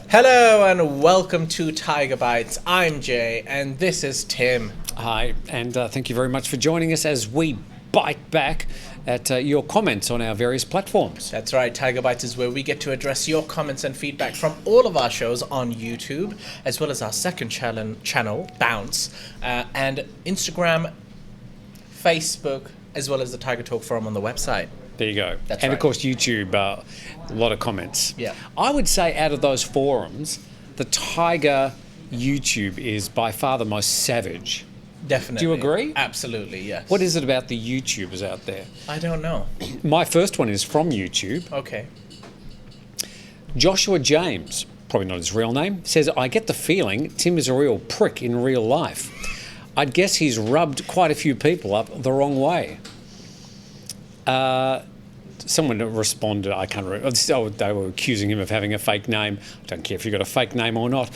Hello and welcome to Thaiger Bites. I'm Jay and this is Tim. Hi, and thank you very much for joining us as we bite back at your comments on our various platforms. That's right, Thaiger Bites is where we get to address your comments and feedback from all of our shows on YouTube, as well as our second channel, Bounce, and Instagram, Facebook, as well as the Thaiger Talk forum on the website. There you go. That's and right. Of course, YouTube, a lot of comments. Yeah. I would say out of those forums, the Thaiger YouTube is by far the most savage. Definitely. Do you agree? Absolutely, yes. What is it about the YouTubers out there? I don't know. My first one is from YouTube. Okay. Joshua James, probably not his real name, says, I get the feeling Tim is a real prick in real life. I'd guess he's rubbed quite a few people up the wrong way. Someone responded, I can't remember, they were accusing him of having a fake name. I don't care if you've got a fake name or not.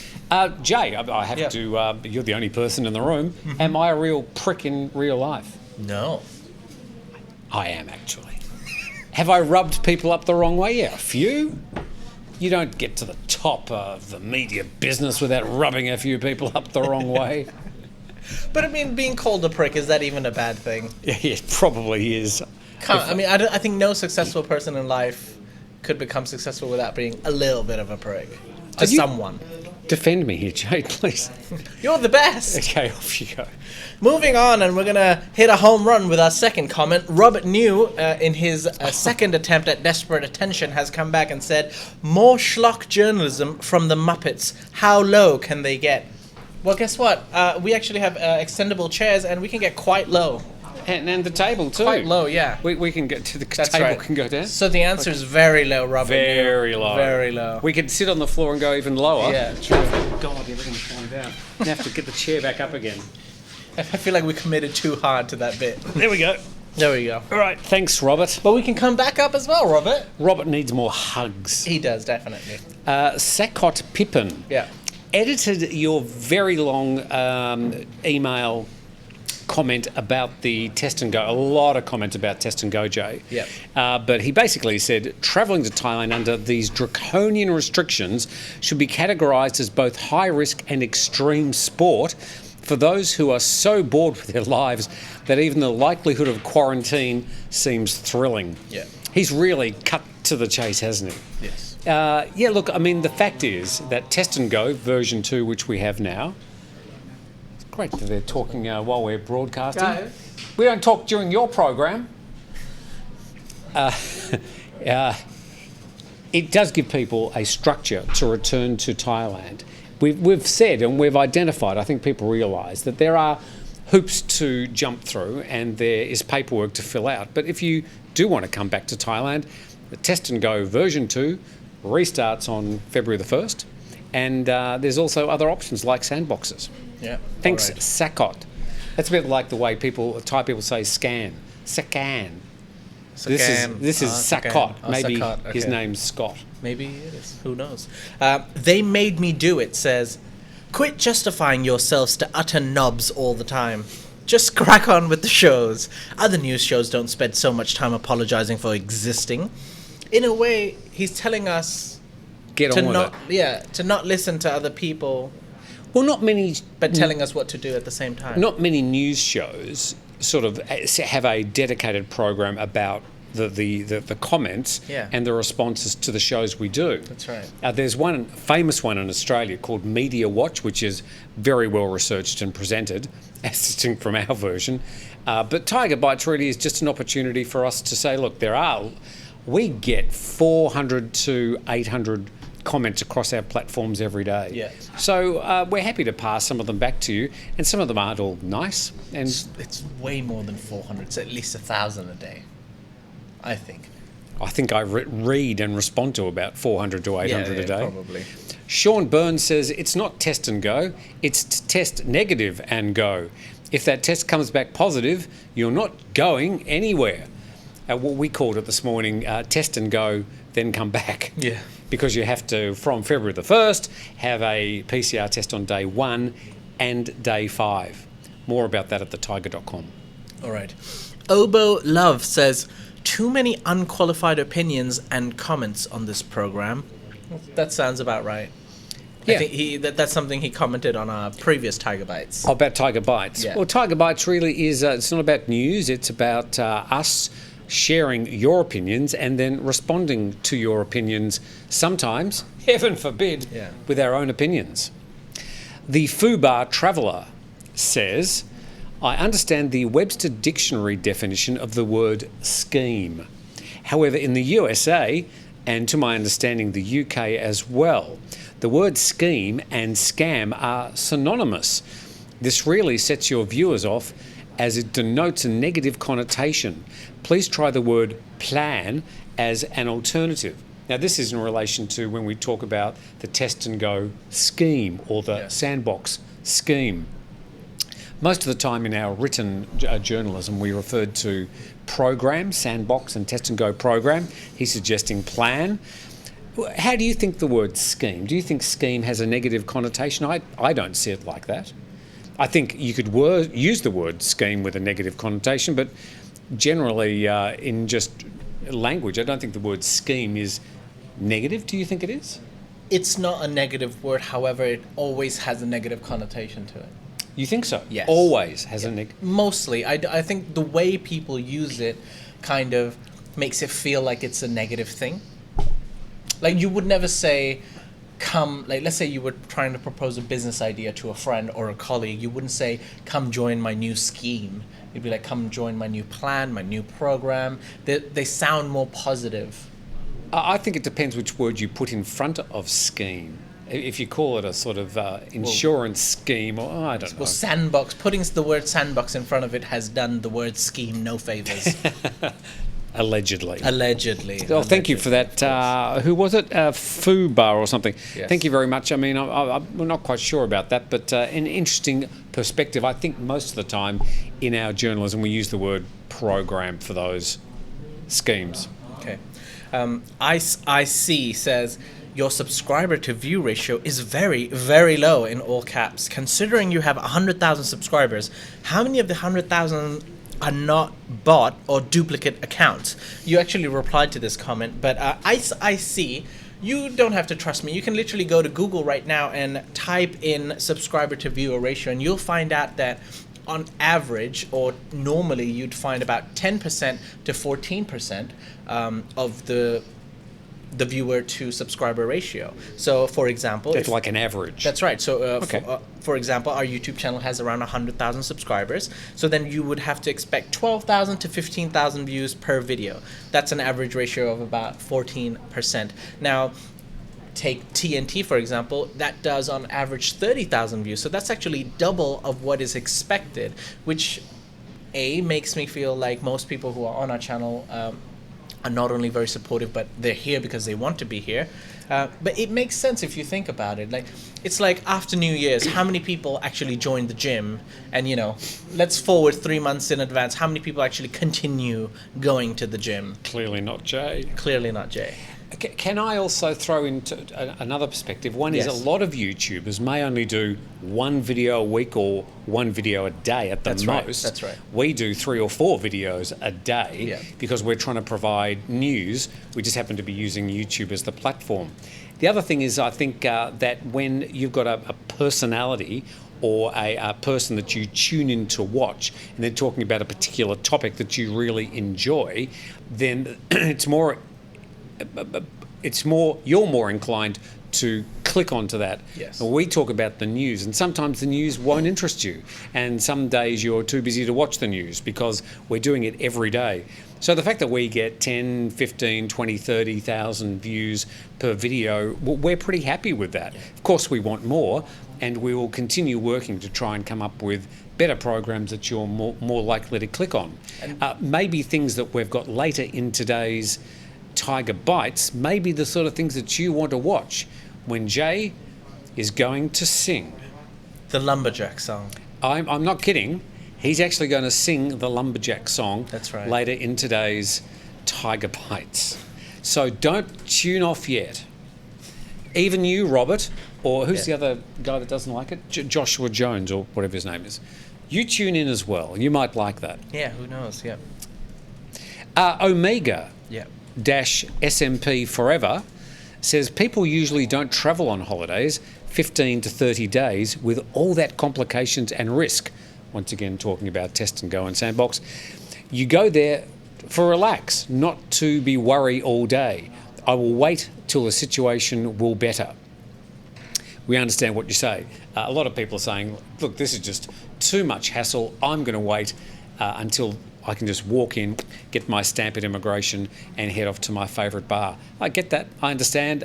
Jay, I have to, you're the only person in the room. Mm-hmm. Am I a real prick in real life? No. I am, actually. Have I rubbed people up the wrong way? Yeah, a few. You don't get to the top of the media business without rubbing a few people up the wrong way. But I mean, being called a prick, is that even a bad thing? Yeah, it probably is. I think no successful person in life could become successful without being a little bit of a prick to someone. Defend me here, Jay, please. You're the best. Okay, off you go. Moving on, and we're going to hit a home run with our second comment. Robert New, in his second attempt at desperate attention, has come back and said, more schlock journalism from the Muppets. How low can they get? Well, guess what? We actually have extendable chairs, and we can get quite low. And the table too. Quite low, yeah. We can get to the That's table. Right. Can go down. So the answer is very low, Robert. Very low. Very low. We could sit on the floor and go even lower. Yeah, true. God, everything's falling down. We have to get the chair back up again. I feel like we committed too hard to that bit. There we go. There we go. All right, thanks, Robert. But we can come back up as well, Robert. Robert needs more hugs. He does, definitely. Sakot Pippin. Yeah. Edited your very long email comment about the test and go. A lot of comments about test and go, Jay. Yeah. But he basically said travelling to Thailand under these draconian restrictions should be categorised as both high risk and extreme sport for those who are so bored with their lives that even the likelihood of quarantine seems thrilling. Yeah. He's really cut to the chase, hasn't he? Yes. Yeah, look, I mean, the fact is that Test and Go version 2, which we have now, it's great that they're talking while we're broadcasting. Go. We don't talk during your program. It does give people a structure to return to Thailand. We've said and we've identified, I think people realise, that there are hoops to jump through and there is paperwork to fill out. But if you do want to come back to Thailand, the Test and Go version 2 restarts on February the 1st. And there's also other options like sandboxes. Yeah. Thanks, Right. Sakot. That's a bit like the way Thai people say scan. Sakan. This is Sakot. Oh, Maybe Sakot, his okay. name's Scott. Maybe it is. Who knows? They made me do it says, quit justifying yourselves to utter knobs all the time. Just crack on with the shows. Other news shows don't spend so much time apologizing for existing. In a way, he's telling us Get to on with not, it. to not listen to other people, Well, not many, but telling us what to do at the same time. not many news shows sort of have a dedicated program about the comments Yeah. and the responses to the shows we do. That's right. There's one famous one in Australia called Media Watch, which is very well researched and presented, as distinct from our version. But Thaiger Bites really is just an opportunity for us to say, look, we get 400 to 800 comments across our platforms every day. Yeah. So we're happy to pass some of them back to you, and some of them aren't all nice. And It's way more than 400. It's at least 1,000 a day, I think. I think I read and respond to about 400 to 800 a day. Probably. Sean Burns says it's not test and go, it's test negative and go. If that test comes back positive, you're not going anywhere. What we called it this morning, test and go, then come back. Yeah. Because you have to, from February the 1st, have a PCR test on day 1 and day 5. More about that at thetiger.com. All right. Obo Love says, too many unqualified opinions and comments on this program. That sounds about right. Yeah. I think that's something he commented on our previous Thaiger Bites. Oh, about Thaiger Bites. Yeah. Well, Thaiger Bites really is, it's not about news, it's about us sharing your opinions and then responding to your opinions, sometimes, heaven forbid, with our own opinions. The Fubar Traveller says, I understand the Webster Dictionary definition of the word scheme. However, in the USA, and to my understanding the UK as well, the word scheme and scam are synonymous. This really sets your viewers off as it denotes a negative connotation. Please try the word plan as an alternative. Now, this is in relation to when we talk about the test and go scheme or the sandbox scheme. Most of the time in our written journalism, we referred to program, sandbox and test and go program. He's suggesting plan. How do you think the word scheme? Do you think scheme has a negative connotation? I don't see it like that. I think you could use the word scheme with a negative connotation, but generally in just language, I don't think the word scheme is negative. Do you think it is? It's not a negative word, however, it always has a negative connotation to it. You think so? Yes. Always has a negative... Mostly. I think the way people use it kind of makes it feel like it's a negative thing. Like, you would never say, come, like, let's say you were trying to propose a business idea to a friend or a colleague. You wouldn't say, come join my new scheme. You'd be like, come join my new plan, my new program. They sound more positive. I think it depends which word you put in front of scheme. If you call it a sort of insurance scheme, or I don't know. Well, sandbox, putting the word sandbox in front of it has done the word scheme no favors. Allegedly. Allegedly. Thank you for that. Who was it? Fubar or something. Yes. Thank you very much. I mean, I'm not quite sure about that, but an interesting perspective. I think most of the time in our journalism we use the word program for those schemes. Okay. IC says, your subscriber to view ratio is very, very low in all caps. Considering you have 100,000 subscribers, how many of the 100,000 are not bot or duplicate accounts? You actually replied to this comment, but IC, you don't have to trust me. You can literally go to Google right now and type in subscriber to viewer ratio, and you'll find out that on average, or normally, you'd find about 10% to 14% of the viewer to subscriber ratio. So, for example, That's like an average. That's right. So, for example, our YouTube channel has around 100,000 subscribers. So then you would have to expect 12,000 to 15,000 views per video. That's an average ratio of about 14%. Now, take TNT, for example, that does on average 30,000 views. So that's actually double of what is expected, which makes me feel like most people who are on our channel are not only very supportive, but they're here because they want to be here. But it makes sense if you think about it. Like, it's like after New Year's, how many people actually join the gym? And, you know, let's forward 3 months in advance. How many people actually continue going to the gym? Clearly not Jay. Clearly not Jay. Can I also throw into another perspective? One is a lot of YouTubers may only do one video a week or one video a day at the most. Right. That's right. We do 3 or 4 videos a day because we're trying to provide news. We just happen to be using YouTube as the platform. The other thing is, I think that when you've got a personality or a person that you tune in to watch and they're talking about a particular topic that you really enjoy, then you're more inclined to click onto that. Yes. We talk about the news, and sometimes the news won't interest you, and some days you're too busy to watch the news because we're doing it every day. So the fact that we get 10, 15, 20, 30,000 views per video, we're pretty happy with that. Of course, we want more, and we will continue working to try and come up with better programs that you're more likely to click on. Maybe things that we've got later in today's Thaiger Bites may be the sort of things that you want to watch when Jay is going to sing The lumberjack song. I'm not kidding. He's actually going to sing the lumberjack song. That's right. Later in today's Thaiger Bites. So don't tune off yet. Even you, Robert, or who's the other guy that doesn't like it? Joshua Jones, or whatever his name is. You tune in as well. You might like that. Yeah, who knows? Yeah. Omega Yeah. dash SMP Forever says people usually don't travel on holidays 15 to 30 days with all that complications and risk. Once again, talking about Test and Go and Sandbox. You go there for relax, not to be worry all day. I will wait till the situation will better. We understand what you say. A lot of people are saying, look, this is just too much hassle. I'm going to wait until I can just walk in, get my stamp at immigration and head off to my favourite bar. I get that, I understand,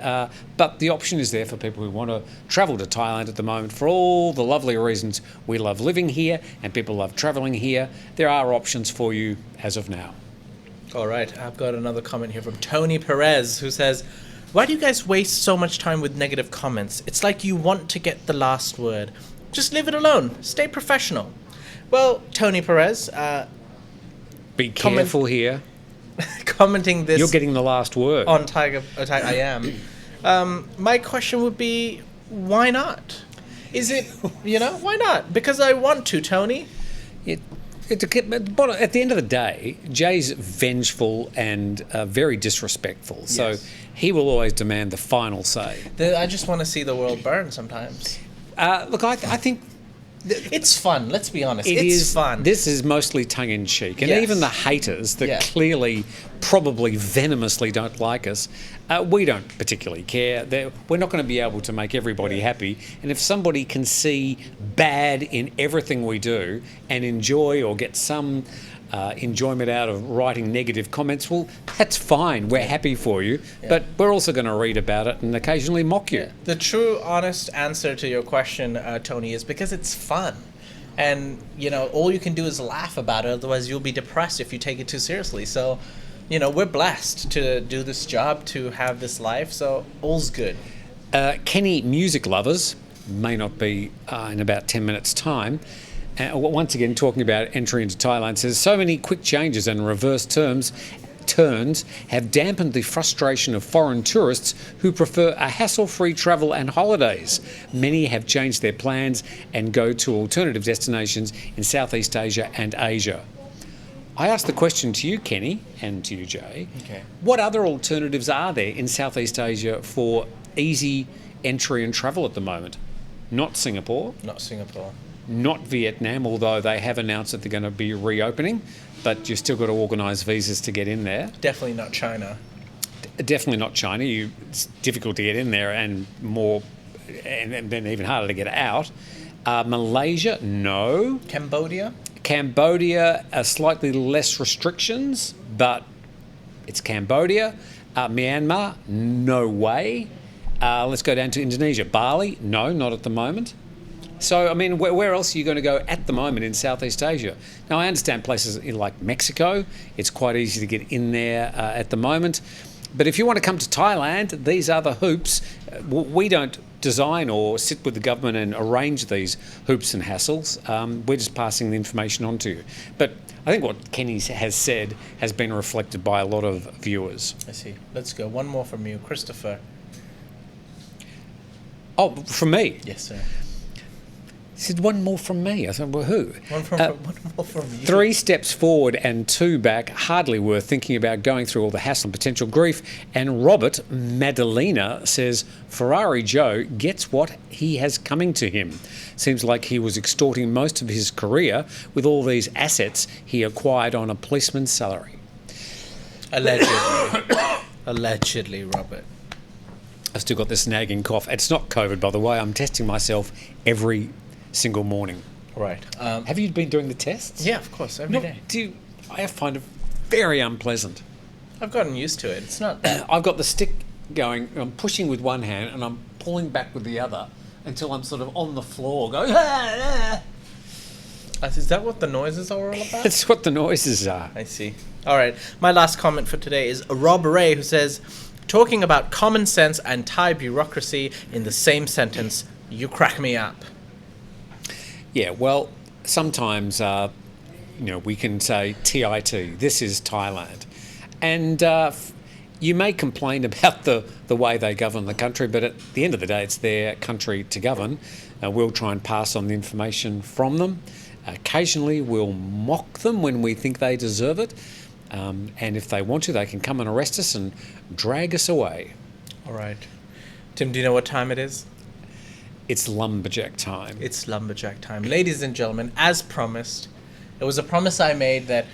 but the option is there for people who want to travel to Thailand at the moment for all the lovely reasons we love living here and people love travelling here. There are options for you as of now. All right, I've got another comment here from Tony Perez, who says, why do you guys waste so much time with negative comments? It's like you want to get the last word. Just leave it alone. Stay professional. Well, Tony Perez, be careful here. Commenting this. You're getting the last word. On Thaiger, I am. My question would be, why not? Is it, why not? Because I want to, Tony. At the end of the day, Jay's vengeful and very disrespectful. So he will always demand the final say. I just want to see the world burn sometimes. Look, I think it's fun. Let's be honest. It's fun. This is mostly tongue-in-cheek. And even the haters that clearly, probably venomously don't like us, we don't particularly care. We're not going to be able to make everybody happy. And if somebody can see bad in everything we do and enjoy or get some enjoyment out of writing negative comments, well, that's fine. We're happy for you. But we're also going to read about it and occasionally mock you. The true, honest answer to your question, Tony, is because it's fun. And, all you can do is laugh about it. Otherwise, you'll be depressed if you take it too seriously. So, we're blessed to do this job, to have this life. So, all's good. Kenny Music Lovers, may not be in about 10 minutes' time, once again talking about entry into Thailand, says so many quick changes and reverse turns have dampened the frustration of foreign tourists who prefer a hassle-free travel and holidays. Many have changed their plans and go to alternative destinations in Southeast Asia and Asia. I asked the question to you, Kenny, and to you, Jay. Okay. What other alternatives are there in Southeast Asia for easy entry and travel at the moment? Not Singapore. Not Singapore. Not Vietnam, although they have announced that they're going to be reopening, but you've still got to organise visas to get in there. Definitely not China. Definitely not China. It's difficult to get in there and then even harder to get out. Malaysia, no. Cambodia, slightly less restrictions, but it's Cambodia. Myanmar, no way. Let's go down to Indonesia. Bali, no, not at the moment. So, I mean, where else are you going to go at the moment in Southeast Asia? Now, I understand places like Mexico, it's quite easy to get in there at the moment. But if you want to come to Thailand, these are the hoops. We don't design or sit with the government and arrange these hoops and hassles. We're just passing the information on to you. But I think what Kenny has said has been reflected by a lot of viewers. I see. Let's go. One more from you, Christopher. Oh, from me? Yes, sir. He said, one more from me. I thought, well, who? One more from you. 3 steps forward and 2 back. Hardly worth thinking about going through all the hassle and potential grief. And Robert Madalena says, Ferrari Joe gets what he has coming to him. Seems like he was extorting most of his career with all these assets he acquired on a policeman's salary. Allegedly. Allegedly, Robert. I've still got this nagging cough. It's not COVID, by the way. I'm testing myself every single morning. Right. Have you been doing the tests? Yeah, of course, every day. I find it very unpleasant. I've gotten used to it. It's not that. I've got the stick going, I'm pushing with one hand and I'm pulling back with the other until I'm sort of on the floor going, Is that what the noises are all about? That's what the noises are. I see. All right. My last comment for today is Rob Ray, who says, talking about common sense and Thai bureaucracy in the same sentence, you crack me up. Yeah, well, sometimes, we can say TIT, this is Thailand. And you may complain about the way they govern the country, but at the end of the day, it's their country to govern. We'll try and pass on the information from them. Occasionally, we'll mock them when we think they deserve it. And if they want to, they can come and arrest us and drag us away. All right. Tim, do you know what time it is? It's lumberjack time. It's lumberjack time. Ladies and gentlemen, as promised, it was a promise I made that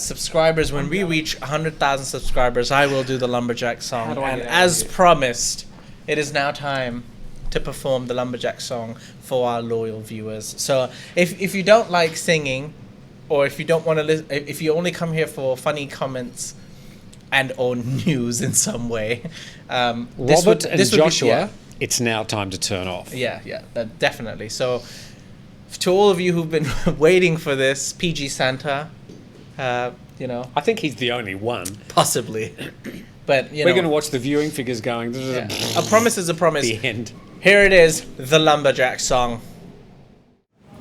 subscribers, when we reach 100,000 subscribers, I will do the lumberjack song. And as promised, it is now time to perform the lumberjack song for our loyal viewers. So if you don't like singing, or if you don't want to listen, if you only come here for funny comments and or news in some way, Robert and Joshua, it's now time to turn off. Yeah, definitely. So to all of you who've been waiting for this, PG Santa, you know, I think he's the only one. Possibly. But we're going to watch the viewing figures going. Yeah. A promise is a promise. The end. Here it is, the lumberjack song.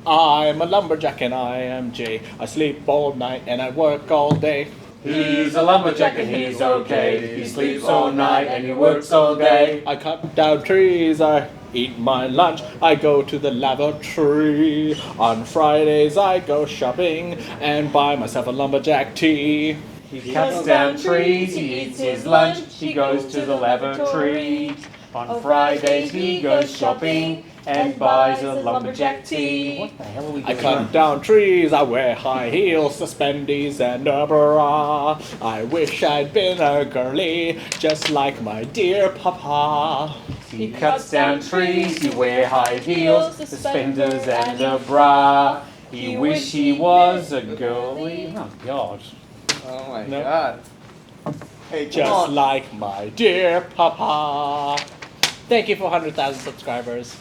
I'm a lumberjack and I am Jay. I sleep all night and I work all day. He's a lumberjack and he's okay. He sleeps all night and he works all day. I cut down trees, I eat my lunch, I go to the lavatory. On Fridays I go shopping and buy myself a lumberjack tea. He cuts down trees, he eats his lunch, he goes to the lavatory. On Fridays he goes shopping and buys a lumberjack tea. What the hell are we doing? I cut down trees, I wear high heels, suspendies and a bra. I wish I'd been a girly, just like my dear papa. He cuts down trees, he wear high heels, suspenders and a bra. He wish he was a girly. Oh, God. Oh my God. Hey, Just like my dear papa. Thank you for 100,000 subscribers.